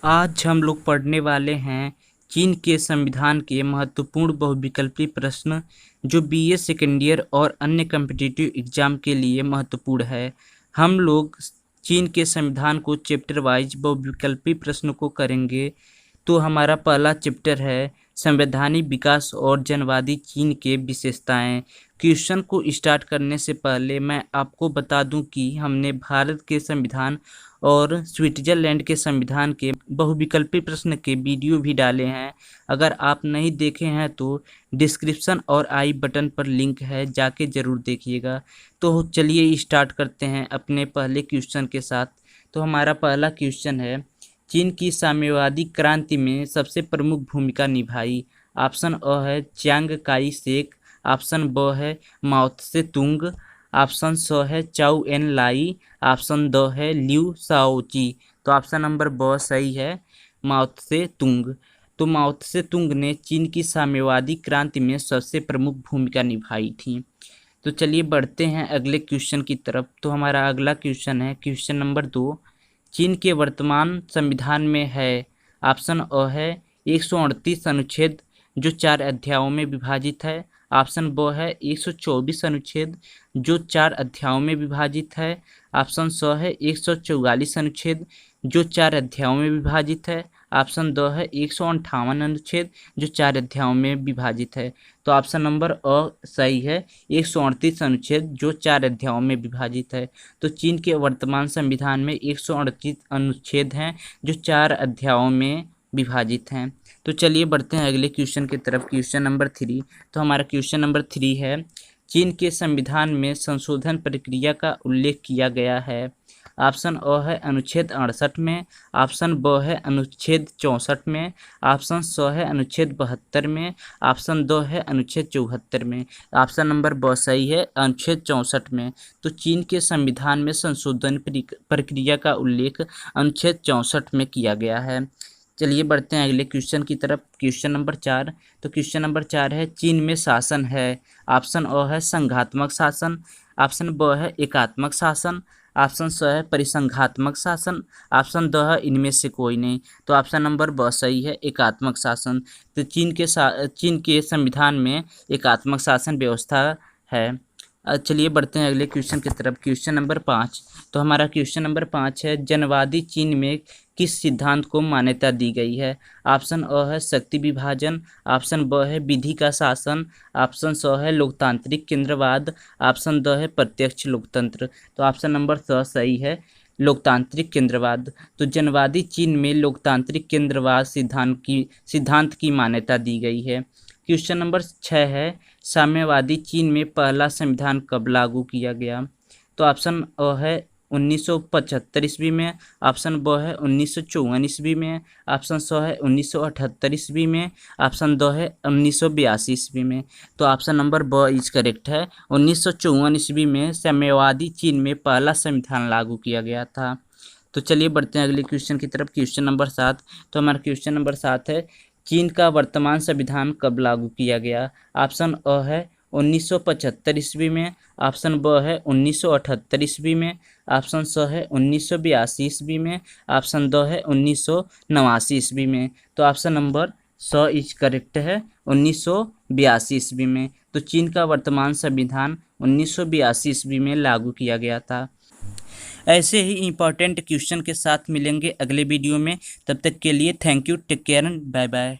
आज हम लोग पढ़ने वाले हैं चीन के संविधान के महत्वपूर्ण बहुविकल्पी प्रश्न जो बीए सेकेंड ईयर और अन्य कॉम्पिटिटिव एग्जाम के लिए महत्वपूर्ण है। हम लोग चीन के संविधान को चैप्टर वाइज बहुविकल्पी प्रश्न को करेंगे। तो हमारा पहला चैप्टर है संवैधानिक विकास और जनवादी चीन के विशेषताएं। क्वेश्चन को स्टार्ट करने से पहले मैं आपको बता दूं कि हमने भारत के संविधान और स्विट्जरलैंड के संविधान के बहुविकल्पी प्रश्न के वीडियो भी डाले हैं। अगर आप नहीं देखे हैं तो डिस्क्रिप्शन और आई बटन पर लिंक है, जाके ज़रूर देखिएगा। तो चलिए स्टार्ट करते हैं अपने पहले क्वेश्चन के साथ। तो हमारा पहला क्वेश्चन है, चीन की साम्यवादी क्रांति में सबसे प्रमुख भूमिका निभाई। ऑप्शन अ है चियांग काई शेक, ऑप्शन ब है माओ त्से तुंग, ऑप्शन स है चाउ एन लाई, ऑप्शन द है लिउ शाओची। तो ऑप्शन नंबर ब सही है, माओ त्से तुंग। तो माओ त्से तुंग ने चीन की साम्यवादी क्रांति में सबसे प्रमुख भूमिका निभाई थी। तो चलिए बढ़ते हैं अगले क्वेश्चन की तरफ। तो हमारा अगला क्वेश्चन है क्वेश्चन नंबर 2, चीन के वर्तमान संविधान में है। ऑप्शन अ है 138 अनुच्छेद जो 4 अध्यायों में विभाजित है, ऑप्शन ब है 124 अनुच्छेद जो 4 अध्यायों में विभाजित है, ऑप्शन स है 144 अनुच्छेद जो 4 अध्यायों में विभाजित है, ऑप्शन द है 158 अनुच्छेद जो 4 अध्यायों में विभाजित है। तो ऑप्शन नंबर अ सही है, 138 अनुच्छेद जो 4 अध्यायों में विभाजित है। तो चीन के वर्तमान संविधान में 138 अनुच्छेद हैं जो 4 अध्यायों में विभाजित हैं। तो चलिए बढ़ते हैं अगले क्वेश्चन की तरफ, क्वेश्चन नंबर 3। तो हमारा क्वेश्चन नंबर 3 है, चीन के संविधान में संशोधन प्रक्रिया का उल्लेख किया गया है। ऑप्शन अ है अनुच्छेद 68 में, ऑप्शन ब है अनुच्छेद 64 में, ऑप्शन स है अनुच्छेद 72 में, ऑप्शन द है अनुच्छेद 74 में। ऑप्शन नंबर ब सही है, अनुच्छेद 64 में। तो चीन के संविधान में संशोधन प्रक्रिया का उल्लेख अनुच्छेद 64 में किया गया है। चलिए बढ़ते हैं अगले क्वेश्चन की तरफ, क्वेश्चन नंबर 4। तो क्वेश्चन नंबर 4 है, चीन में शासन है। ऑप्शन अ है संघात्मक शासन, ऑप्शन ब है एकात्मक शासन, ऑप्शन स है परिसंघात्मक शासन, ऑप्शन द है इनमें से कोई नहीं। तो ऑप्शन नंबर ब सही है, एकात्मक शासन। तो चीन के संविधान में एकात्मक शासन व्यवस्था है। चलिए बढ़ते हैं अगले क्वेश्चन की तरफ, क्वेश्चन नंबर 5। तो हमारा क्वेश्चन नंबर 5 है, जनवादी चीन में किस सिद्धांत को मान्यता दी गई है। ऑप्शन अ है शक्ति विभाजन, ऑप्शन ब है विधि का शासन, ऑप्शन स है लोकतांत्रिक केंद्रवाद, ऑप्शन द है प्रत्यक्ष लोकतंत्र। तो ऑप्शन नंबर स सही है, लोकतांत्रिक केंद्रवाद। तो जनवादी चीन में लोकतांत्रिक केंद्रवाद सिद्धांत की मान्यता दी गई है। क्वेश्चन नंबर 6 है, साम्यवादी चीन में पहला संविधान कब लागू किया गया। तो ऑप्शन अ है 1975 ईस्वी में, ऑप्शन ब है 1954 ईस्वी में, ऑप्शन स है 1978 ईस्वी में, ऑप्शन द है 1982 ईस्वी में। तो ऑप्शन नंबर ब इज करेक्ट है, 1954 ईस्वी में साम्यवादी चीन में पहला संविधान लागू किया गया था। तो चलिए बढ़ते हैं अगले क्वेश्चन की तरफ, क्वेश्चन नंबर 7। तो हमारा क्वेश्चन नंबर 7 है, चीन का वर्तमान संविधान कब लागू किया गया। ऑप्शन अ है 1975 ईस्वी में, ऑप्शन ब है 1978 ईस्वी में, ऑप्शन स है 1982 ईस्वी में, ऑप्शन द है 1989 ईस्वी में। तो ऑप्शन नंबर स इज करेक्ट है, 1982 ईस्वी में। तो चीन का वर्तमान संविधान 1982 ईस्वी में लागू किया गया था। ऐसे ही इम्पोर्टेंट क्वेश्चन के साथ मिलेंगे अगले वीडियो में। तब तक के लिए thank you, take care, bye bye.